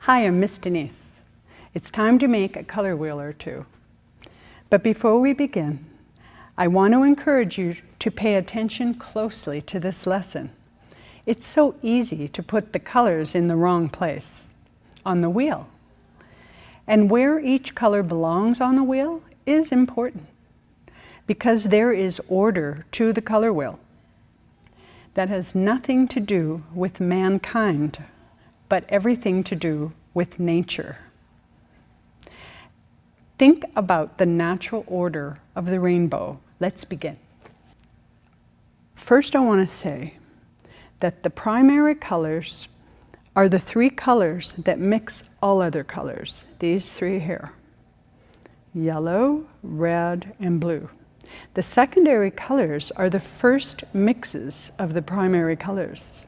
Hi, I'm Miss Denise. It's time to make a color wheel or two. But before we begin, I want to encourage you to pay attention closely to this lesson. It's so easy to put the colors in the wrong place, on the wheel. And where each color belongs on the wheel is important, because there is order to the color wheel. That has nothing to do with mankind, but everything to do with nature. Think about the natural order of the rainbow. Let's begin. First, I want to say that the primary colors are the three colors that mix all other colors. These three here: yellow, red, and blue. The secondary colors are the first mixes of the primary colors,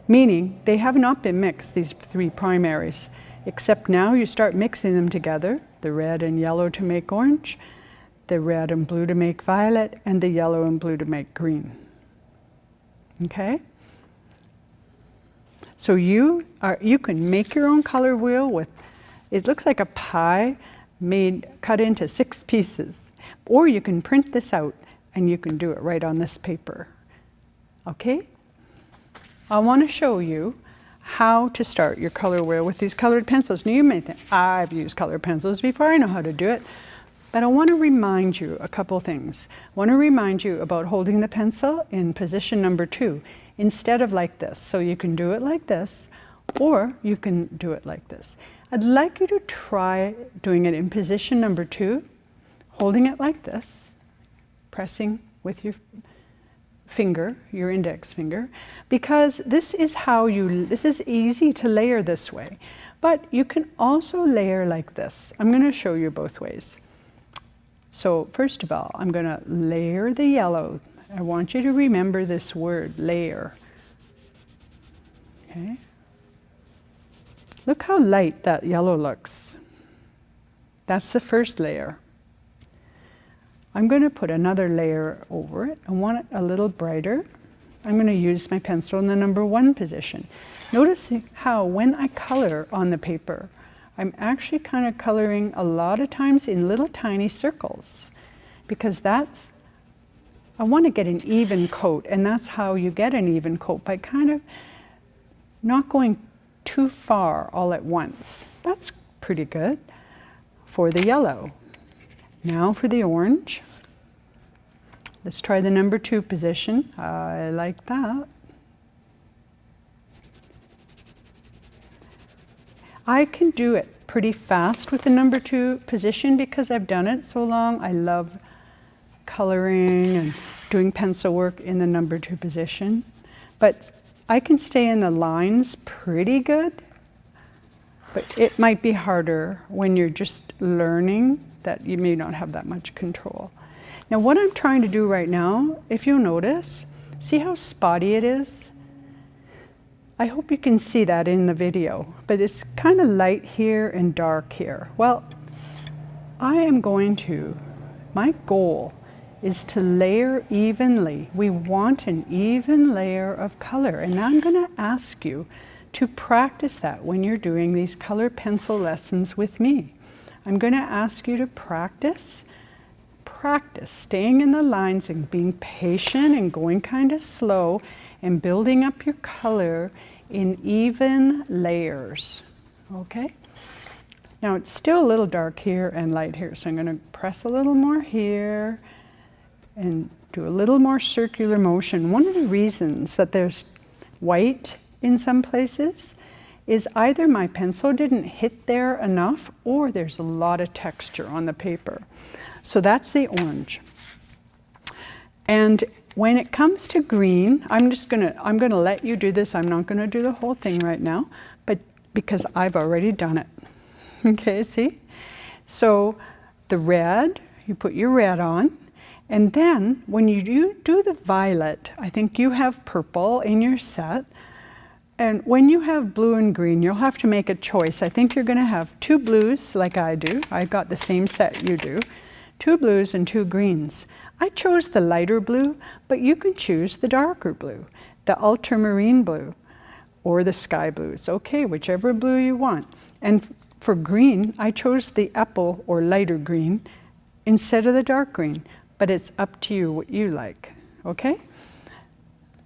meaning they have not been mixed, these three primaries, except now you start mixing them together, the red and yellow to make orange, the red and blue to make violet, and the yellow and blue to make green. Okay? So you can make your own color wheel with, it looks like a pie cut into 6 pieces. Or you can print this out and you can do it right on this paper. Okay? I want to show you how to start your color wheel with these colored pencils. Now you may think, I've used colored pencils before, I know how to do it. But I want to remind you a couple things. I want to remind you about holding the pencil in position number 2 instead of like this. So you can do it like this, or you can do it like this. I'd like you to try doing it in position number 2, holding it like this, pressing with your finger, your index finger, because this is easy to layer this way. But you can also layer like this. I'm going to show you both ways. So first of all, I'm going to layer the yellow. I want you to remember this word, layer. Okay? Look how light that yellow looks. That's the first layer. I'm going to put another layer over it. I want it a little brighter. I'm going to use my pencil in the number 1 position. Notice how when I color on the paper, I'm actually kind of coloring a lot of times in little tiny circles, because I want to get an even coat, and that's how you get an even coat, by kind of not going too far all at once. That's pretty good for the yellow. Now for the orange. Let's try the number 2 position. I like that. I can do it pretty fast with the number 2 position because I've done it so long. I love coloring and doing pencil work in the number 2 position. But I can stay in the lines pretty good. But it might be harder when you're just learning, that you may not have that much control. Now what I'm trying to do right now, if you'll notice, see how spotty it is? I hope you can see that in the video, but it's kind of light here and dark here. Well, my goal is to layer evenly. We want an even layer of color, and I'm going to ask you to practice that when you're doing these color pencil lessons with me. I'm going to ask you to practice staying in the lines and being patient and going kind of slow and building up your color in even layers. Okay? Now it's still a little dark here and light here, so I'm going to press a little more here and do a little more circular motion. One of the reasons that there's white in some places is either my pencil didn't hit there enough, or there's a lot of texture on the paper. So that's the orange. And when it comes to green, I'm going to let you do this. I'm not going to do the whole thing right now, but because I've already done it. Okay, see? So the red, you put your red on, and then when you do the violet, I think you have purple in your set. And when you have blue and green, you'll have to make a choice. I think you're going to have 2 blues like I do. I got the same set you do. 2 blues and 2 greens. I chose the lighter blue, but you can choose the darker blue, the ultramarine blue, or the sky blue. It's okay, whichever blue you want. And for green, I chose the apple or lighter green instead of the dark green, but it's up to you what you like, okay?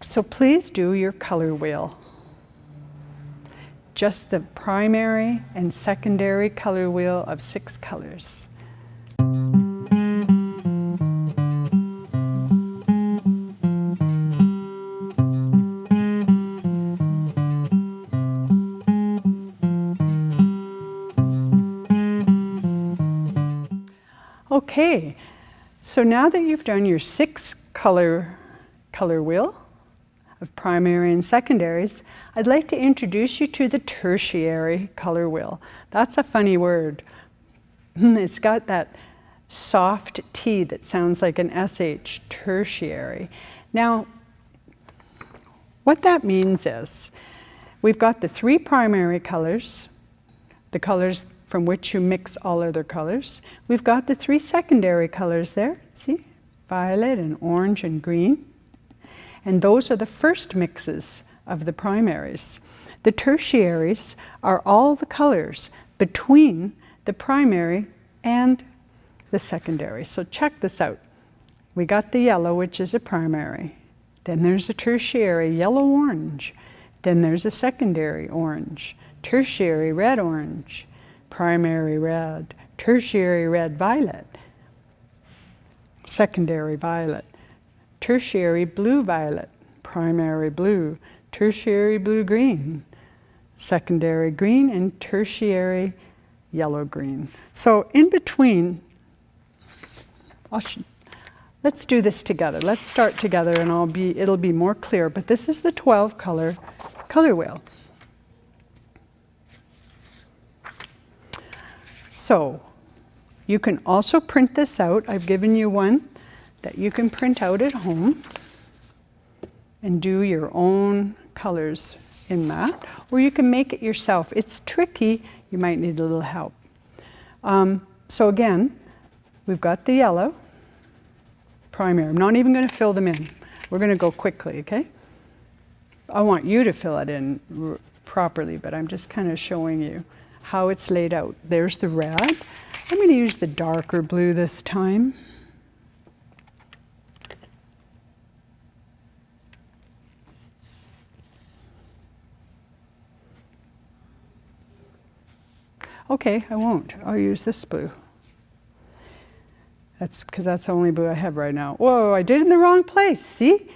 So please do your color wheel. Just the primary and secondary color wheel of 6 colors. Okay, so now that you've done your 6 color wheel of primary and secondaries, I'd like to introduce you to the tertiary color wheel. That's a funny word. It's got that soft T that sounds like an SH, tertiary. Now, what that means is, we've got the 3 primary colors, the colors from which you mix all other colors. We've got the 3 secondary colors there, see? Violet and orange and green. And those are the first mixes of the primaries. The tertiaries are all the colors between the primary and the secondary. So check this out. We got the yellow, which is a primary. Then there's a tertiary yellow-orange. Then there's a secondary orange. Tertiary red-orange. Primary red, tertiary red-violet, secondary violet, tertiary blue-violet, primary blue, tertiary blue-green, secondary green, and tertiary yellow-green. So in between, let's do this together. Let's start together and it'll be more clear, but this is the 12 color wheel. So you can also print this out. I've given you one that you can print out at home and do your own colors in that, or you can make it yourself. It's tricky, you might need a little help. So again, we've got the yellow primary. I'm not even going to fill them in. We're going to go quickly, okay? I want you to fill it in properly, but I'm just kind of showing you how it's laid out. There's the red. I'm going to use the darker blue this time. Okay, I won't. I'll use this blue. That's because that's the only blue I have right now. Whoa, I did it in the wrong place. See?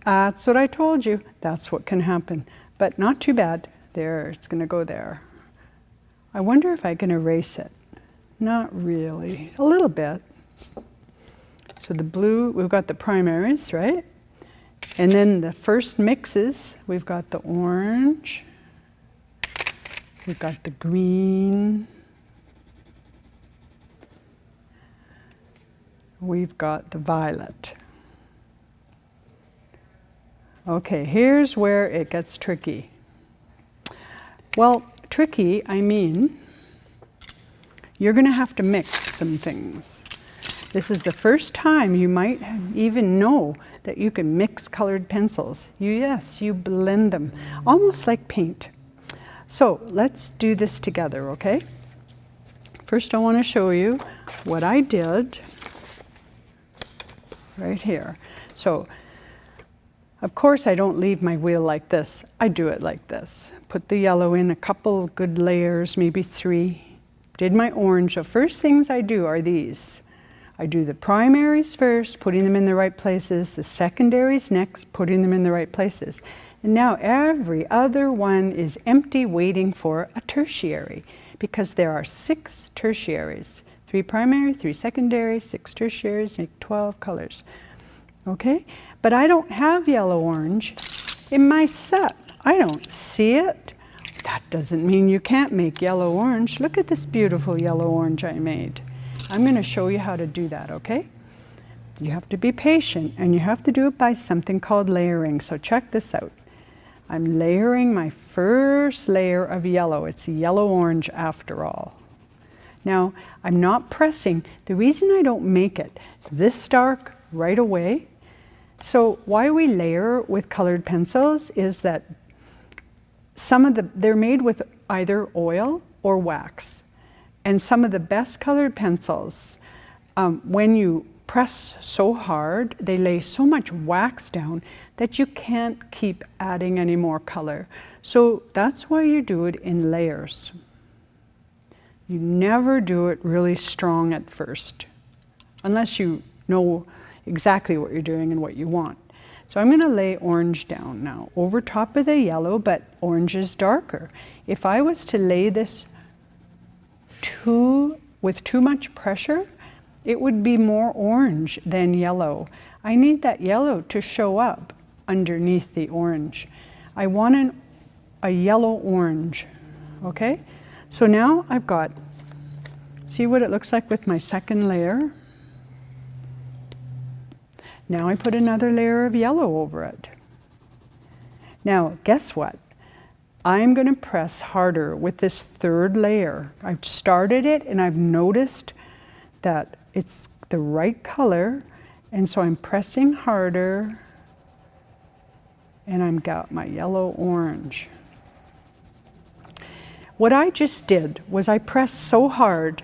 That's what I told you. That's what can happen. But not too bad. There, it's going to go there. I wonder if I can erase it. Not really. A little bit. So the blue, we've got the primaries, right? And then the first mixes, we've got the orange. We've got the green. We've got the violet. Okay, here's where it gets tricky. Well, tricky, I mean, you're going to have to mix some things. This is the first time you might even know that you can mix colored pencils. Yes, you blend them, almost like paint. So let's do this together, okay? First I want to show you what I did right here. So, of course I don't leave my wheel like this. I do it like this. Put the yellow in a couple good layers, maybe 3. Did my orange. The first things I do are these. I do the primaries first, putting them in the right places, the secondaries next, putting them in the right places. And now every other one is empty, waiting for a tertiary, because there are 6 tertiaries. 3 primary, 3 secondary, 6 tertiaries, make 12 colors. Okay? But I don't have yellow-orange in my set. I don't see it. That doesn't mean you can't make yellow-orange. Look at this beautiful yellow-orange I made. I'm going to show you how to do that, okay? You have to be patient, and you have to do it by something called layering. So check this out. I'm layering my first layer of yellow. It's yellow-orange after all. Now, I'm not pressing. The reason I don't make it this dark right away, so why we layer with colored pencils is that they're made with either oil or wax. And some of the best colored pencils, when you press so hard, they lay so much wax down that you can't keep adding any more color. So that's why you do it in layers. You never do it really strong at first, unless you know exactly what you're doing and what you want. So I'm going to lay orange down now over top of the yellow, but orange is darker. If I was to lay this with too much pressure, it would be more orange than yellow. I need that yellow to show up underneath the orange. I want a yellow orange, okay? So now I've got, see what it looks like with my second layer? Now I put another layer of yellow over it. Now, guess what? I'm going to press harder with this third layer. I've started it and I've noticed that it's the right color, and so I'm pressing harder, and I've got my yellow orange. What I just did was I pressed so hard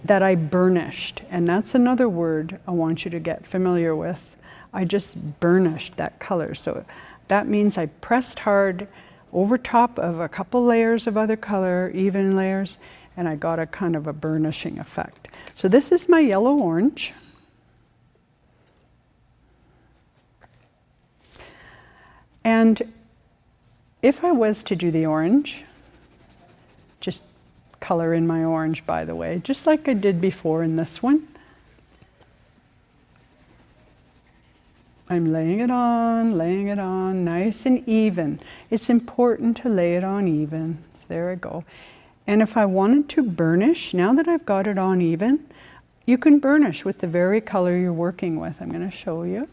that I burnished, and that's another word I want you to get familiar with. I just burnished that color. So that means I pressed hard over top of a couple layers of other color, even layers, and I got a kind of a burnishing effect. So this is my yellow orange. And if I was to do the orange, just color in my orange, by the way, just like I did before in this one. I'm laying it on, nice and even. It's important to lay it on even. So there I go. And if I wanted to burnish, now that I've got it on even, you can burnish with the very color you're working with. I'm going to show you.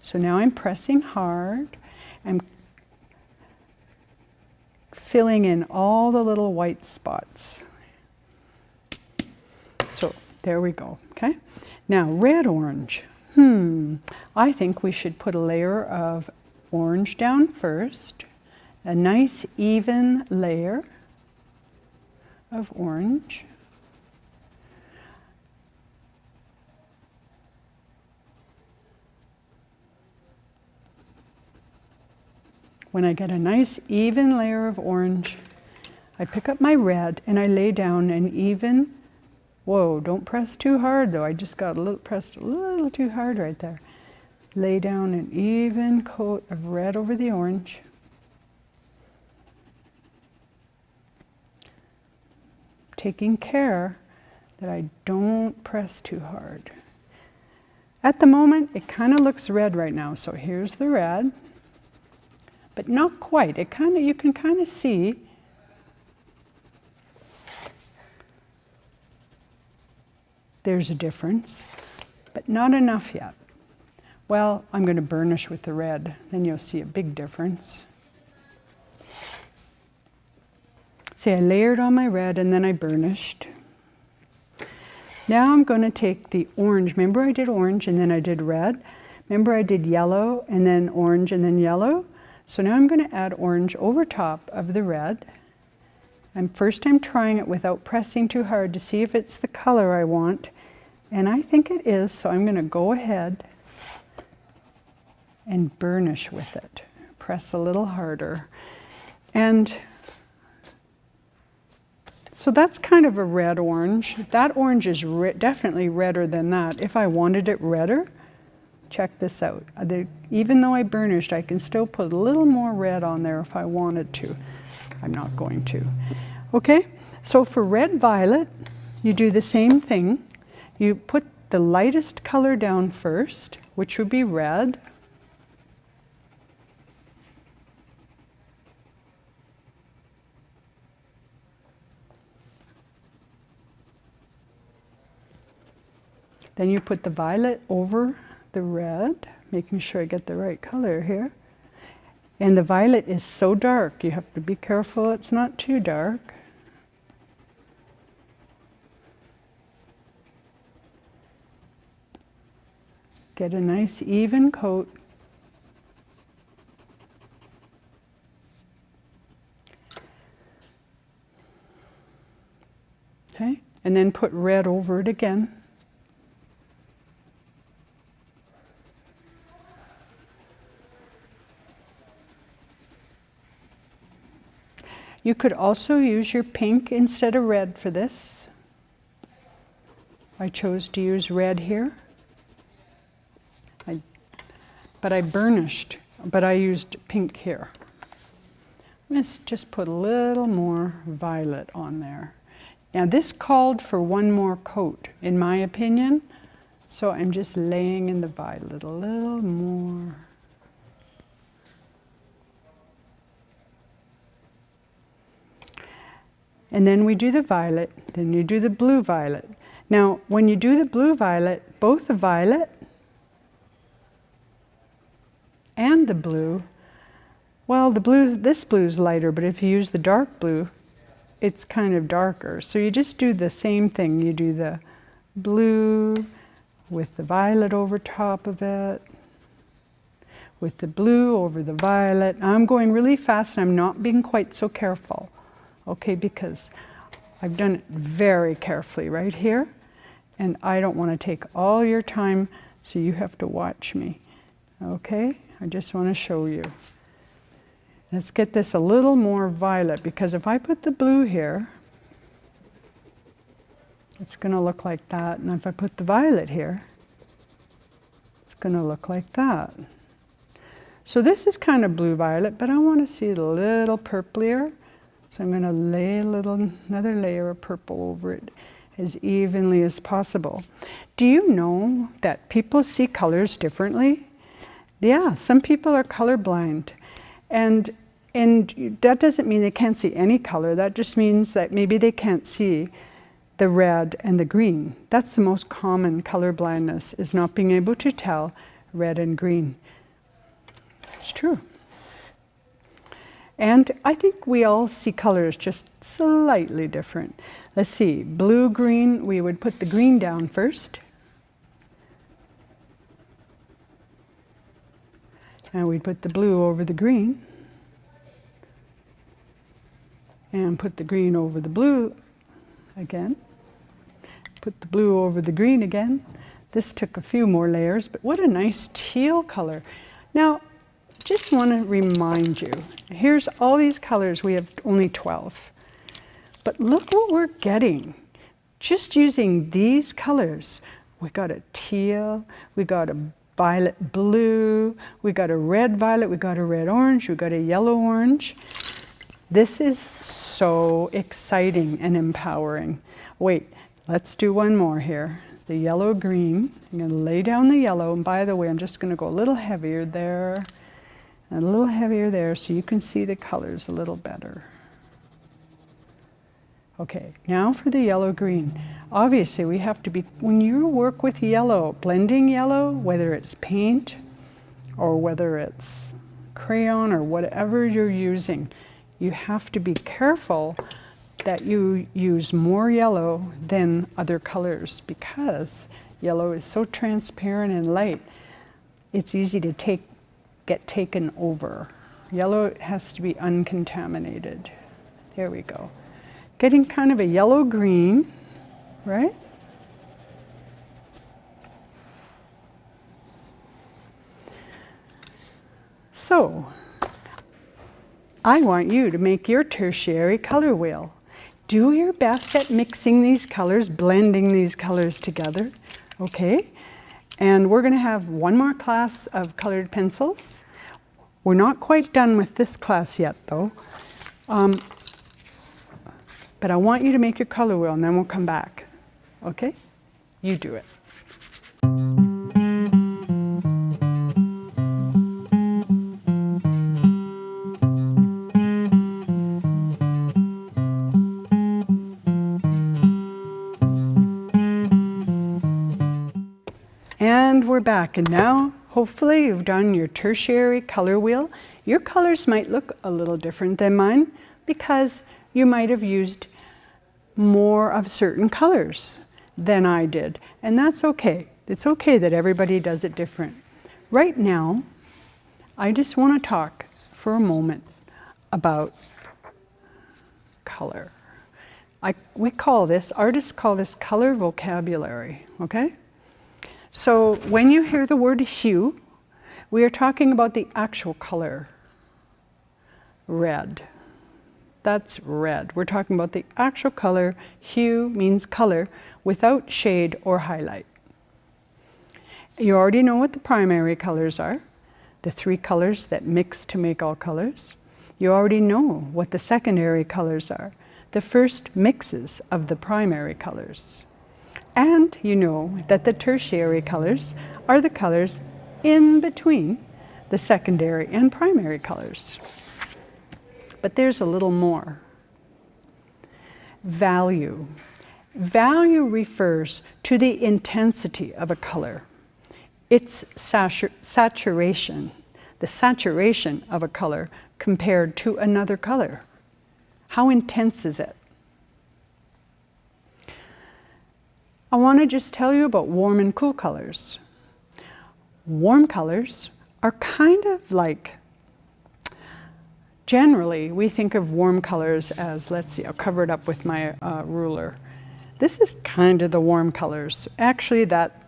So now I'm pressing hard. I'm filling in all the little white spots. So there we go, okay? Now red orange. I think we should put a layer of orange down first. A nice even layer of orange. When I get a nice even layer of orange, I pick up my red and I lay down an even, whoa, don't press too hard though, I just got pressed a little too hard right there. Lay down an even coat of red over the orange. Taking care that I don't press too hard. At the moment, it kind of looks red right now, so here's the red. But not quite. You can kind of see there's a difference, but not enough yet. Well, I'm going to burnish with the red, then you'll see a big difference. See, I layered on my red and then I burnished. Now I'm going to take the orange. Remember I did orange and then I did red? Remember I did yellow and then orange and then yellow? So now I'm going to add orange over top of the red. And first I'm trying it without pressing too hard to see if it's the color I want. And I think it is, so I'm going to go ahead and burnish with it. Press a little harder. And so that's kind of a red orange. That orange is definitely redder than that. If I wanted it redder, check this out. Even though I burnished, I can still put a little more red on there if I wanted to. I'm not going to. Okay, so for red violet, you do the same thing. You put the lightest color down first, which would be red. Then you put the violet over the red, making sure I get the right color here. And the violet is so dark, you have to be careful it's not too dark. Get a nice even coat. Okay, and then put red over it again. You could also use your pink instead of red for this. I chose to use red here. But I burnished, but I used pink here. Let's just put a little more violet on there. Now this called for one more coat, in my opinion, so I'm just laying in the violet a little more. And then we do the violet, then you do the blue violet. Now, when you do the blue violet, both the violet and the blue, well, the blue, this blue is lighter, but if you use the dark blue, it's kind of darker. So you just do the same thing. You do the blue with the violet over top of it, with the blue over the violet. I'm going really fast and I'm not being quite so careful, okay, because I've done it very carefully right here, and I don't want to take all your time, so you have to watch me, okay? I just want to show you. Let's get this a little more violet, because if I put the blue here, it's going to look like that. And if I put the violet here, it's going to look like that. So this is kind of blue-violet, but I want to see it a little purplier. So I'm going to lay another layer of purple over it as evenly as possible. Do you know that people see colors differently? Yeah, some people are colorblind, and that doesn't mean they can't see any color. That just means that maybe they can't see the red and the green. That's the most common color blindness, is not being able to tell red and green. It's true. And I think we all see colors just slightly different. Let's see, blue, green, we would put the green down first. And we'd put the blue over the green. And put the green over the blue again. Put the blue over the green again. This took a few more layers, but what a nice teal color. Now, just want to remind you, here's all these colors, we have only 12. But look what we're getting. Just using these colors, we got a teal, we got a violet blue, we got a red violet, we got a red orange, we got a yellow orange. This is so exciting and empowering. Wait, let's do one more here. The yellow green. I'm going to lay down the yellow, and by the way, I'm just going to go a little heavier there and a little heavier there so you can see the colors a little better. Okay, now for the yellow green. Obviously we have to be, when you work with yellow, blending yellow, whether it's paint or whether it's crayon or whatever you're using, you have to be careful that you use more yellow than other colors, because yellow is so transparent and light, it's easy to get taken over. Yellow has to be uncontaminated. There we go. Getting kind of a yellow-green, right? So, I want you to make your tertiary color wheel. Do your best at mixing these colors, blending these colors together, okay? And we're going to have one more class of colored pencils. We're not quite done with this class yet, though. But I want you to make your color wheel, and then we'll come back, okay? You do it. And we're back, and now hopefully you've done your tertiary color wheel. Your colors might look a little different than mine because you might have used more of certain colors than I did, and that's okay. It's okay that everybody does it different. Right now, I just want to talk for a moment about color. artists call this color vocabulary, okay? So when you hear the word hue, we are talking about the actual color. Red. That's red. We're talking about the actual color. Hue means color without shade or highlight. You already know what the primary colors are, the 3 colors that mix to make all colors. You already know what the secondary colors are, the first mixes of the primary colors. And you know that the tertiary colors are the colors in between the secondary and primary colors. But there's a little more. Value. Value refers to the intensity of a color. Its saturation, the saturation of a color compared to another color. How intense is it? I want to just tell you about warm and cool colors. Warm colors are kind of like, generally we think of warm colors as, let's see, I'll cover it up with my ruler. This is kind of the warm colors. Actually, that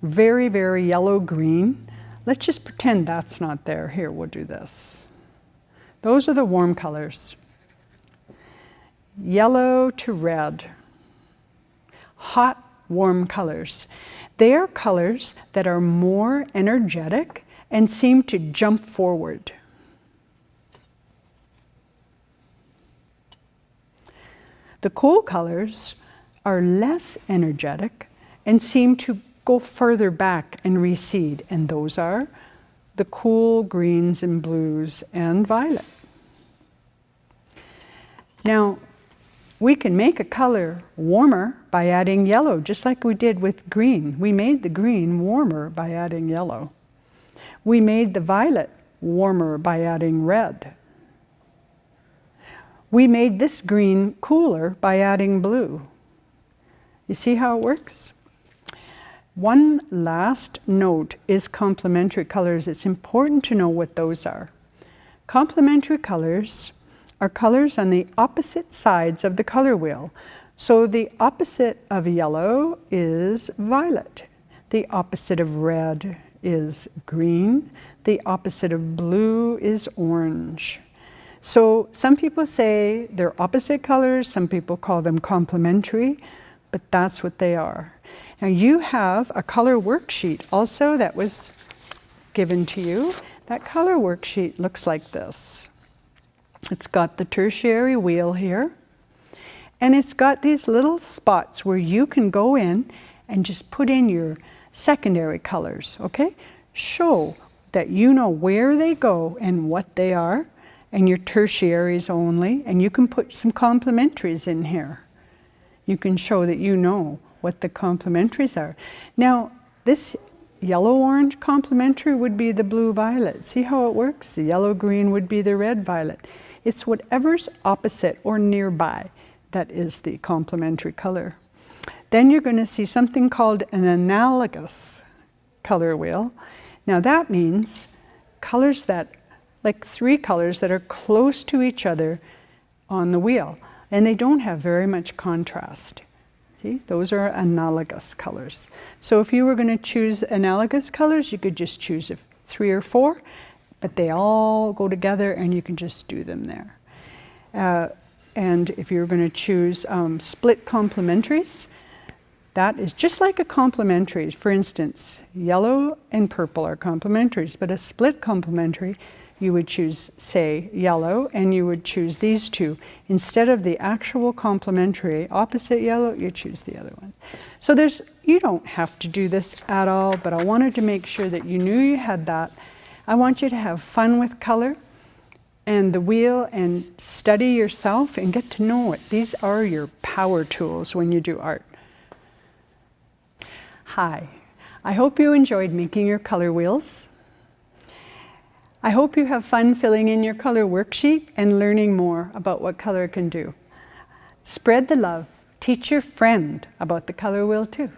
very, very yellow-green, let's just pretend that's not there. Here, we'll do this. Those are the warm colors. Yellow to red. Hot, warm colors. They are colors that are more energetic and seem to jump forward. The cool colors are less energetic and seem to go further back and recede, and those are the cool greens and blues and violet. Now, we can make a color warmer by adding yellow, just like we did with green. We made the green warmer by adding yellow. We made the violet warmer by adding red. We made this green cooler by adding blue. You see how it works? One last note is complementary colors. It's important to know what those are. Complementary colors are colors on the opposite sides of the color wheel. So the opposite of yellow is violet. The opposite of red is green. The opposite of blue is orange. So some people say they're opposite colors, some people call them complementary, but that's what they are. Now you have a color worksheet also that was given to you. That color worksheet looks like this. It's got the tertiary wheel here, and it's got these little spots where you can go in and just put in your secondary colors, okay? Show that you know where they go and what they are, and your tertiaries only, and you can put some complementaries in here. You can show that you know what the complementaries are. Now, this yellow-orange complementary would be the blue-violet. See how it works? The yellow-green would be the red-violet. It's whatever's opposite or nearby that is the complementary color. Then you're going to see something called an analogous color wheel. Now that means colors that, like 3 colors that are close to each other on the wheel, and they don't have very much contrast. See, those are analogous colors. So if you were going to choose analogous colors, you could just choose 3 or 4, but they all go together and you can just do them there. And if you're going to choose split complementaries, that is just like a complementary. For instance, yellow and purple are complementaries, but a split complementary, you would choose, say, yellow, and you would choose these 2. Instead of the actual complementary opposite yellow, you choose the other one. So you don't have to do this at all, but I wanted to make sure that you knew you had that. I want you to have fun with color and the wheel and study yourself and get to know it. These are your power tools when you do art. Hi, I hope you enjoyed making your color wheels. I hope you have fun filling in your color worksheet and learning more about what color can do. Spread the love. Teach your friend about the color wheel too.